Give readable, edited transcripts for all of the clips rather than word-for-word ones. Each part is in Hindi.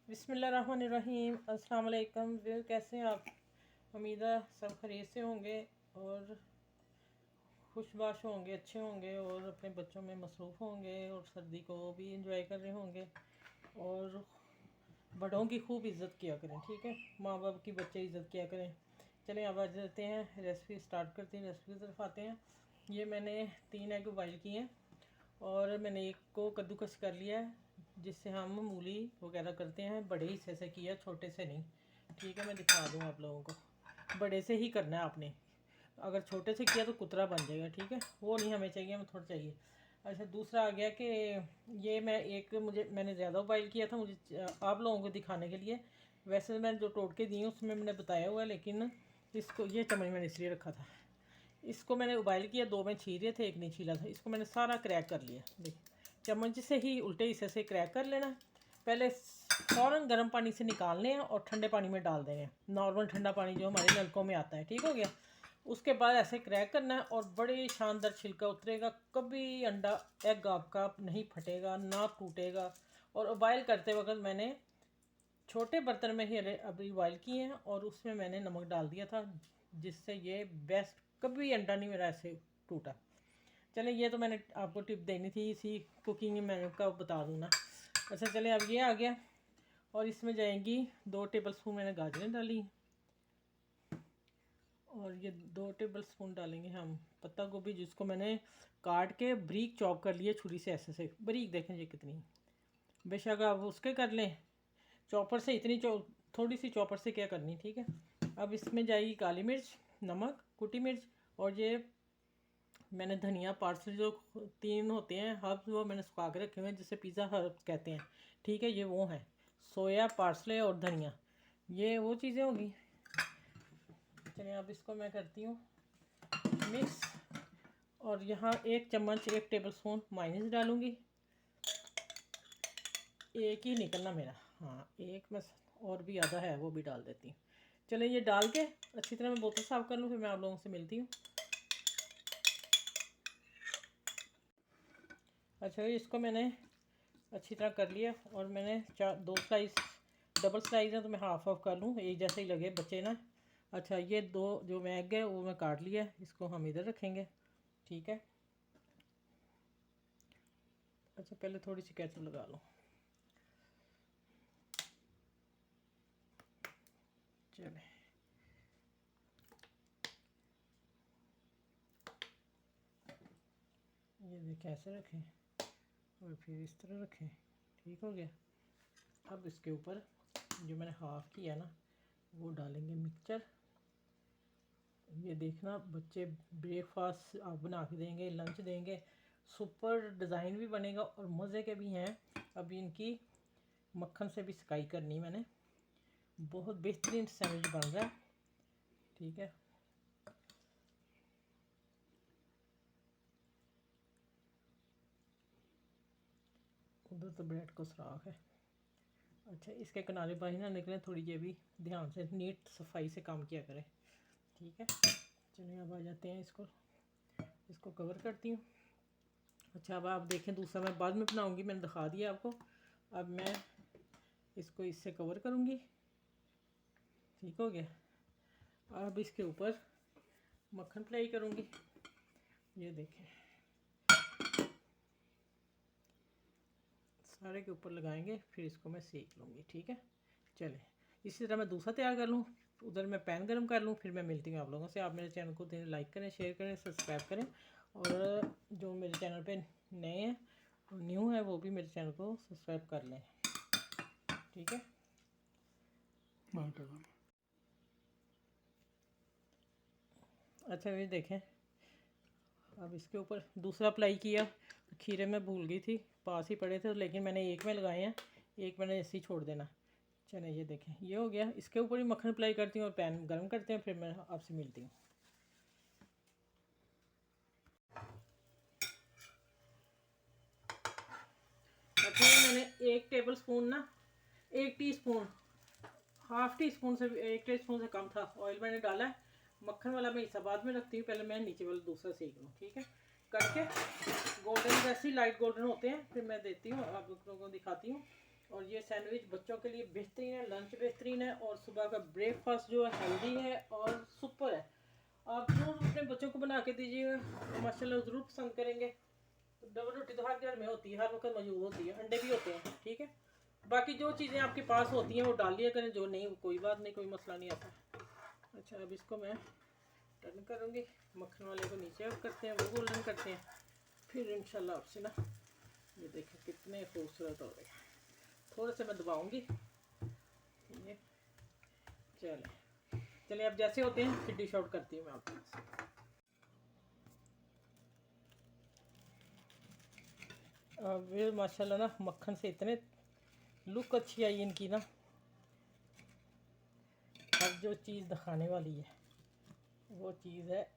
बिस्मिल्लाहिर्रहमानिर्रहीम। अस्सलाम वालेकुम। कैसे हैं आप? उम्मीद है सब खैरियत से होंगे और खुशबाश होंगे, अच्छे होंगे और अपने बच्चों में मसरूफ़ होंगे और सर्दी को भी इंजॉय कर रहे होंगे और बड़ों की खूब इज़्ज़त किया करें। ठीक है, माँ बाप की बच्चे इज़्ज़त किया करें। चलें अब आज देते हैं रेसिपी स्टार्ट करते हैं, रेसिपी की तरफ आते हैं। ये मैंने 3 एग बॉइल किए हैं और मैंने एक को कद्दूकस कर लिया है, जिससे हम मूली वगैरह करते हैं। बड़े हिस्से से किया, छोटे से नहीं। ठीक है, मैं दिखा दूँ आप लोगों को। बड़े से ही करना है आपने, अगर छोटे से किया तो कुतरा बन जाएगा। ठीक है, वो नहीं हमें चाहिए, हमें थोड़ा चाहिए। अच्छा, दूसरा आ गया कि ये मैंने ज़्यादा बॉइल किया था, मुझे आप लोगों को दिखाने के लिए। वैसे मैंने जो टोटके दिए उसमें मैंने बताया हुआ है, लेकिन इसको ये चम्मच मैंने इसलिए रखा था। इसको मैंने उबाइल किया, 2 में छील रहे थे, एक नहीं छीला था। इसको मैंने सारा क्रैक कर लिया। देखिए, चम्मच से ही उल्टे हिस्से से क्रैक कर लेना। पहले फ़ौरन गर्म पानी से निकालने हैं और ठंडे पानी में डाल देंगे, नॉर्मल ठंडा पानी जो हमारे नलकों में आता है। ठीक हो गया। उसके बाद ऐसे क्रैक करना है और बड़े शानदार छिलका उतरेगा। कभी अंडा एग आपका नहीं फटेगा, ना टूटेगा। और उबाइल करते वक्त मैंने छोटे बर्तन में ही अभी बॉइल किए हैं और उसमें मैंने नमक डाल दिया था, जिससे ये बेस्ट, कभी अंडा नहीं मेरा ऐसे टूटा। चले, ये तो मैंने आपको टिप देनी थी, इसी कुकिंग में मैंने का बता दूँ ना। अच्छा चले, अब ये आ गया और इसमें जाएंगी 2 टेबलस्पून मैंने गाजरें डाली और ये 2 टेबलस्पून डालेंगे हम पत्ता गोभी, जिसको मैंने काट के बारीक चॉप कर लिया छुरी से, ऐसे से बारीक। देखें ये कितनी, बेशक आप उसके कर लें चॉपर से, इतनी थोड़ी सी चॉपर से क्या करनी। ठीक है, अब इसमें जाएगी काली मिर्च, नमक, कुटी मिर्च और ये मैंने धनिया, पार्सले जो 3 होते हैं हर्ब्स, वो मैंने सुखा के रखे हुए हैं, जिसे पिज़्ज़ा हर्ब कहते हैं। ठीक है, ये वो हैं, सोया, पार्सले और धनिया, ये वो चीज़ें होगी। चलिए अब इसको मैं करती हूँ मिक्स। और यहाँ 1 चम्मच 1 टेबलस्पून मायोनीज डालूँगी। एक ही निकलना मेरा, हाँ एक मैं, और भी आधा है वो भी डाल देती हूँ। चलिए ये डाल के अच्छी तरह मैं बोतल साफ़ कर लूँ, फिर मैं आप लोगों से मिलती हूँ। अच्छा, इसको मैंने अच्छी तरह कर लिया और मैंने 2 स्लाइस, डबल स्लाइस है तो मैं हाफ हाफ कर लूँ, एक जैसे ही लगे बचे ना। अच्छा, ये 2 जो मैं एग है वो मैं काट लिया, इसको हम इधर रखेंगे। ठीक है। अच्छा, पहले थोड़ी सी केचप लगा लो। चले, ये देखें ऐसे रखें और फिर इस तरह रखें। ठीक हो गया। अब इसके ऊपर जो मैंने हाफ़ किया ना वो डालेंगे मिक्सचर। ये देखना, बच्चे ब्रेकफास्ट आप बना के देंगे, लंच देंगे, सुपर डिज़ाइन भी बनेगा और मज़े के भी हैं। अभी इनकी मक्खन से भी सिकाई करनी मैंने, बहुत बेहतरीन सैंडविच बन रहा है। ठीक है, उधर तो ब्रेड को सुराख है। अच्छा, इसके किनारे बाही ना निकले थोड़ी, ये भी ध्यान से नीट सफाई से काम किया करें। ठीक है, चलिए अब आ जाते हैं इसको कवर करती हूँ। अच्छा, अब आप देखें, दूसरा मैं बाद में बनाऊँगी, मैंने दिखा दिया आपको। अब मैं इसको इससे कवर करूँगी। ठीक हो गया। अब इसके ऊपर मक्खन अप्लाई करूँगी। ये देखें, सारे के ऊपर लगाएंगे, फिर इसको मैं सेक लूँगी। ठीक है, चले इसी तरह मैं दूसरा तैयार कर लूँ। उधर मैं पैन गर्म कर लूँ, फिर मैं मिलती हूँ आप लोगों से। आप मेरे चैनल को लाइक करें, शेयर करें, सब्सक्राइब करें और जो मेरे चैनल पे नए हैं, न्यू है, वो भी मेरे चैनल को सब्सक्राइब कर लें। ठीक है, अच्छा ये देखें, अब इसके ऊपर दूसरा अप्लाई किया। खीरे में भूल गई थी, पास ही पड़े थे, लेकिन मैंने एक में लगाए हैं, एक मैंने ऐसे ही छोड़ देना। चलिए ये देखें, ये हो गया। इसके ऊपर ही मक्खन अप्लाई करती हूँ और पैन गर्म करते हैं, फिर मैं आपसे मिलती हूँ। अच्छा, मैंने 1 टेबल स्पून ना, 1 टीस्पून, हाफ टी स्पून से 1 टीस्पून से कम था ऑयल मैंने डाला है। मक्खन वाला मैं हिस्सा बाद में रखती हूँ, पहले मैं नीचे वाला दूसरा सेक लूँ। ठीक है, करके गोल्डन, जैसे ही लाइट गोल्डन होते हैं फिर मैं देती हूँ, आप लोगों को दिखाती हूँ। और ये सैंडविच बच्चों के लिए बेहतरीन है, लंच बेहतरीन है, और सुबह का ब्रेकफास्ट जो है हेल्दी है और सुपर है। आप जरूर अपने बच्चों को बना के दीजिएगा, तो माशाल्लाह ज़रूर पसंद करेंगे। तो डबल रोटी तो हर घर में होती है, हर वक्त मौजूद होती है, अंडे भी होते हैं, ठीक है। बाकी जो चीज़ें आपके पास होती हैं वो डाल लिया करें, जो नहीं कोई बात नहीं, कोई मसला नहीं आता। अच्छा, अब इसको मैं टर्न करूँगी, मक्खन वाले को नीचे करते हैं, वो गोल्डन करते हैं, फिर इंशाल्लाह आपसे ना ये देखें कितने खूबसूरत हो गए। थोड़े से मैं दबाऊँगी ये। चलिए अब जैसे होते हैं फिर डिश आउट करती हूँ मैं आपके पास। अब ये माशाल्लाह ना मक्खन से इतने लुक अच्छी आई इनकी ना। अब जो चीज़ दिखाने वाली है वो चीज़ है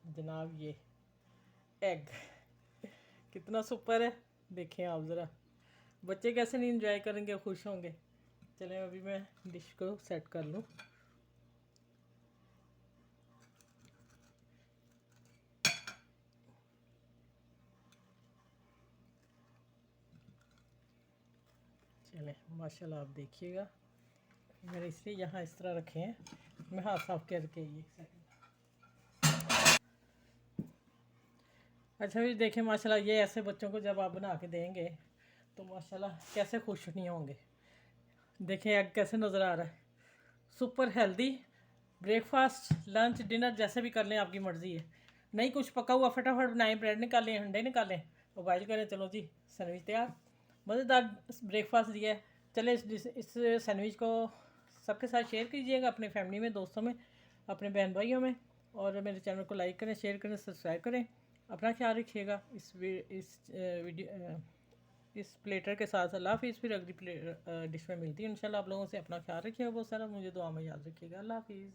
जनाब ये एग। कितना सुपर है, देखें आप ज़रा, बच्चे कैसे नहीं इंजॉय करेंगे, खुश होंगे। चलें अभी मैं डिश को सेट कर लूँ। चलें माशाल्लाह आप देखिएगा, मैंने इसलिए यहाँ इस तरह रखे हैं, मैं हाथ साफ करके ये सेकंड। अच्छा भी देखें माशाल्लाह, ये ऐसे बच्चों को जब आप बना के देंगे तो माशाल्लाह कैसे खुश नहीं होंगे। देखें एग कैसे नज़र आ रहा है, super healthy. Breakfast lunch dinner जैसे भी कर लें, आपकी मर्ज़ी है। नहीं कुछ पका हुआ फटाफट बनाएं, ब्रेड निकालें, अंडे निकालें और बॉइल करें, चलो जी सैंडविच तैयार। मज़ेदार ब्रेकफास्ट दिया है। चले इस सैंडविच को सबके साथ शेयर कीजिएगा, अपनी फैमिली में, दोस्तों में, अपने बहन भाइयों में, और मेरे चैनल को लाइक करें, शेयर करें, सब्सक्राइब करें। अपना ख्याल रखिएगा। इस प्लेटर के साथ अल्लाह हाफिज़। फिर अगली डिश में मिलती है इंशाल्लाह आप लोगों से। अपना ख्याल रखिएगा बहुत सारा, मुझे दुआ में याद रखिएगा। अल्लाह हाफिज़।